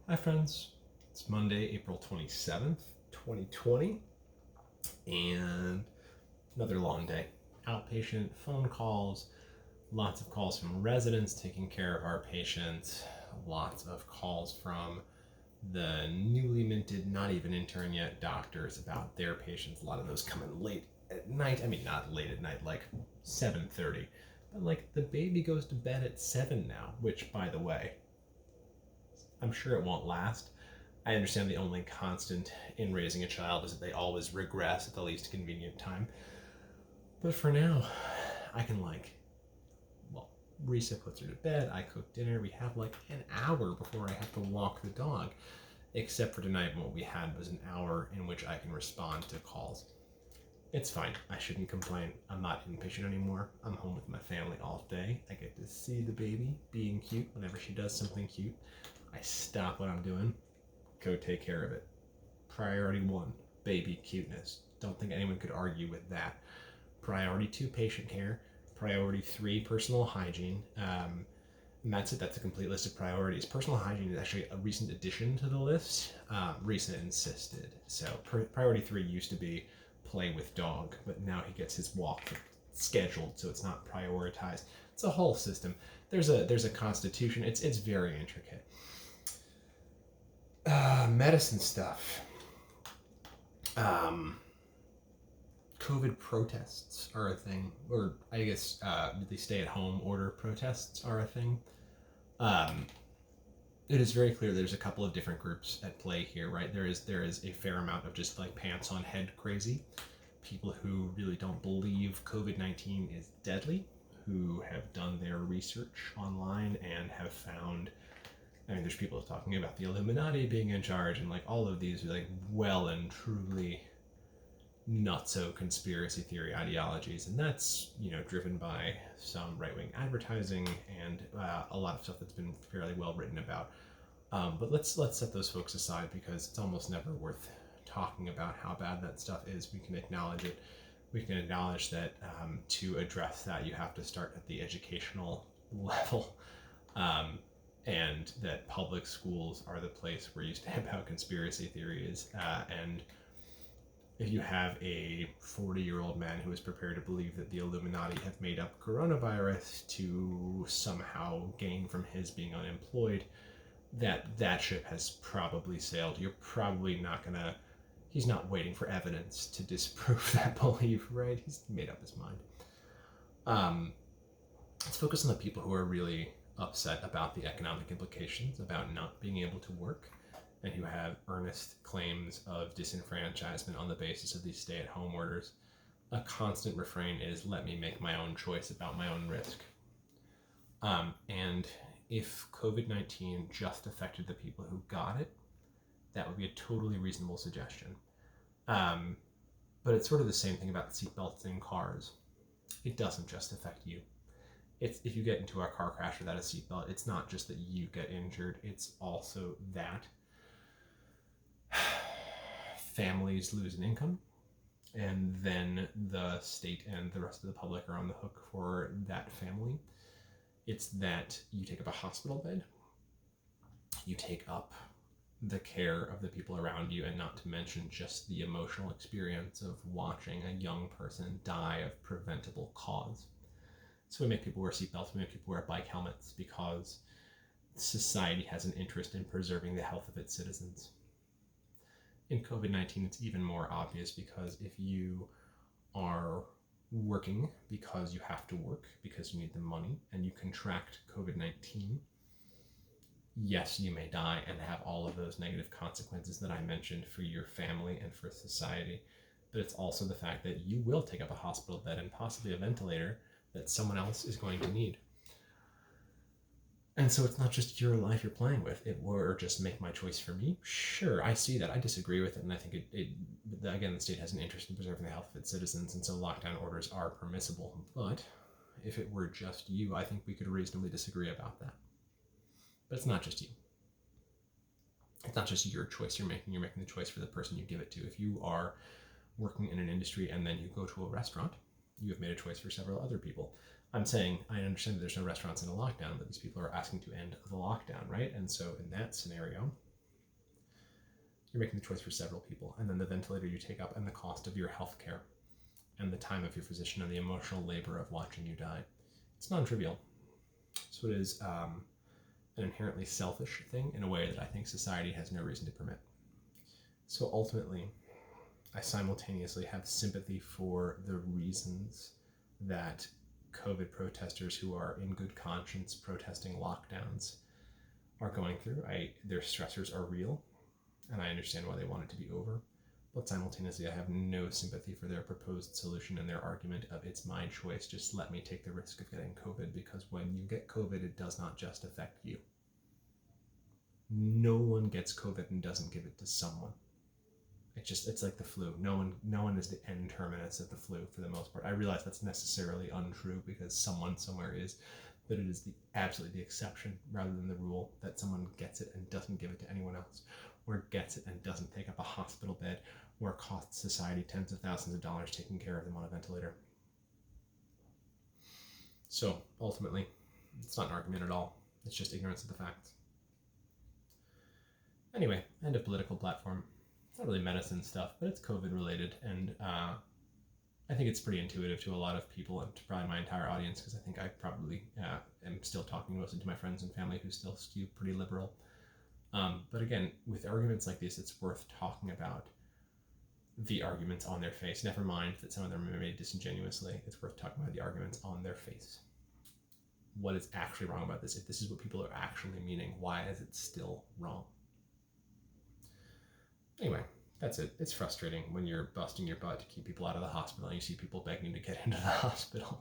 Hi friends, it's Monday, April 27th, 2020, and another long day. Outpatient phone calls, lots of calls from residents taking care of our patients, lots of calls from the newly minted, not even intern yet, doctors about their patients. A lot of those come in late at night. I mean, not late at night, like 7:30, but like the baby goes to bed at 7 now, which, by the way, I'm sure it won't last. I understand the only constant in raising a child is that they always regress at the least convenient time. But for now, I can Risa puts her to bed, I cook dinner, we have like an hour before I have to walk the dog. Except for tonight, what we had was an hour in which I can respond to calls. It's fine. I shouldn't complain. I'm not inpatient anymore. I'm home with my family all day. I get to see the baby being cute whenever she does something cute. I stop what I'm doing, go take care of it. Priority 1, baby cuteness. Don't think anyone could argue with that. Priority 2, patient care. Priority 3, personal hygiene. And that's it. That's a complete list of priorities. Personal hygiene is actually a recent addition to the list. Risa insisted. So priority 3 used to be play with dog, but now he gets his walk scheduled, so it's not prioritized. It's a whole system. There's a constitution. It's very intricate. Medicine stuff. COVID protests are a thing, or I guess the stay-at-home order protests are a thing. It is very clear there's a couple of different groups at play here, right? There is a fair amount of just like pants on head crazy, people who really don't believe COVID-19 is deadly, who have done their research online and have found, I mean, there's people talking about the Illuminati being in charge and like all of these like well and truly not so conspiracy theory ideologies, and that's driven by some right-wing advertising and a lot of stuff that's been fairly well written about. But let's set those folks aside because it's almost never worth talking about how bad that stuff is. We can acknowledge it. We can acknowledge that to address that, you have to start at the educational level, and that public schools are the place where you stamp out conspiracy theories. And if you have a 40-year-old man who is prepared to believe that the Illuminati have made up coronavirus to somehow gain from his being unemployed, that ship has probably sailed. You're probably not gonna, he's not waiting for evidence to disprove that belief, right? He's made up his mind. Let's focus on the people who are really upset about the economic implications, about not being able to work, and who have earnest claims of disenfranchisement on the basis of these stay-at-home orders. A constant refrain is, let me make my own choice about my own risk. And if COVID-19 just affected the people who got it, that would be a totally reasonable suggestion. But it's sort of the same thing about seatbelts in cars. It doesn't just affect you. It's if you get into a car crash without a seatbelt, it's not just that you get injured, it's also that families lose an income, and then the state and the rest of the public are on the hook for that family. It's that you take up a hospital bed, you take up the care of the people around you, and not to mention just the emotional experience of watching a young person die of preventable cause. So we make people wear seatbelts, we make people wear bike helmets because society has an interest in preserving the health of its citizens. In COVID-19, it's even more obvious because if you are working because you have to work, because you need the money, and you contract COVID-19, yes, you may die and have all of those negative consequences that I mentioned for your family and for society. But it's also the fact that you will take up a hospital bed and possibly a ventilator that someone else is going to need. And so it's not just your life you're playing with. It were just make my choice for me. Sure, I see that. I disagree with it. And I think again, the state has an interest in preserving the health of its citizens. And so lockdown orders are permissible. But if it were just you, I think we could reasonably disagree about that. But it's not just you. It's not just your choice you're making. You're making the choice for the person you give it to. If you are working in an industry and then you go to a restaurant, you have made a choice for several other people. I'm saying I understand that there's no restaurants in a lockdown, but these people are asking to end the lockdown, right? And so in that scenario, You're making the choice for several people, and then the ventilator you take up and the cost of your health care and the time of your physician and the emotional labor of watching you die. It's non-trivial. So it is an inherently selfish thing in a way that I think society has no reason to permit. So ultimately, I simultaneously have sympathy for the reasons that COVID protesters who are in good conscience protesting lockdowns are going through. Their stressors are real, and I understand why they want it to be over. But simultaneously, I have no sympathy for their proposed solution and their argument of it's my choice, just let me take the risk of getting COVID, because when you get COVID, it does not just affect you. No one gets COVID and doesn't give it to someone. It's like the flu. No one is the end terminus of the flu for the most part. I realize that's necessarily untrue because someone somewhere is, but it is absolutely the exception rather than the rule that someone gets it and doesn't give it to anyone else, or gets it and doesn't take up a hospital bed, or costs society tens of thousands of dollars taking care of them on a ventilator. So ultimately, it's not an argument at all. It's just ignorance of the facts. Anyway, end of political platform. It's not really medicine stuff, but it's COVID related, and I think it's pretty intuitive to a lot of people and to probably my entire audience, because I think I probably am still talking mostly to my friends and family who still skew pretty liberal. But again, with arguments like this, it's worth talking about the arguments on their face. Never mind that some of them are made disingenuously. It's worth talking about the arguments on their face. What is actually wrong about this? If this is what people are actually meaning, why is it still wrong? Anyway, that's it. It's frustrating when you're busting your butt to keep people out of the hospital and you see people begging to get into the hospital.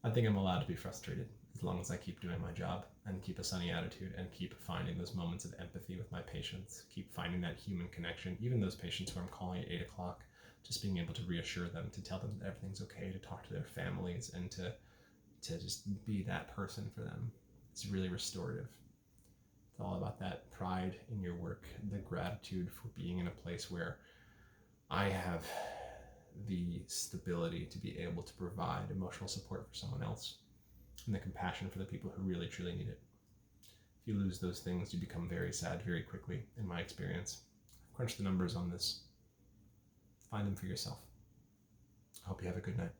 I think I'm allowed to be frustrated as long as I keep doing my job and keep a sunny attitude and keep finding those moments of empathy with my patients, keep finding that human connection, even those patients who I'm calling at 8 o'clock, just being able to reassure them, to tell them that everything's okay, to talk to their families, and to just be that person for them. It's really restorative. It's all about that pride in your work, the gratitude for being in a place where I have the stability to be able to provide emotional support for someone else, and the compassion for the people who really truly need it. If you lose those things, you become very sad very quickly, in my experience. Crunch the numbers on this. Find them for yourself. I hope you have a good night.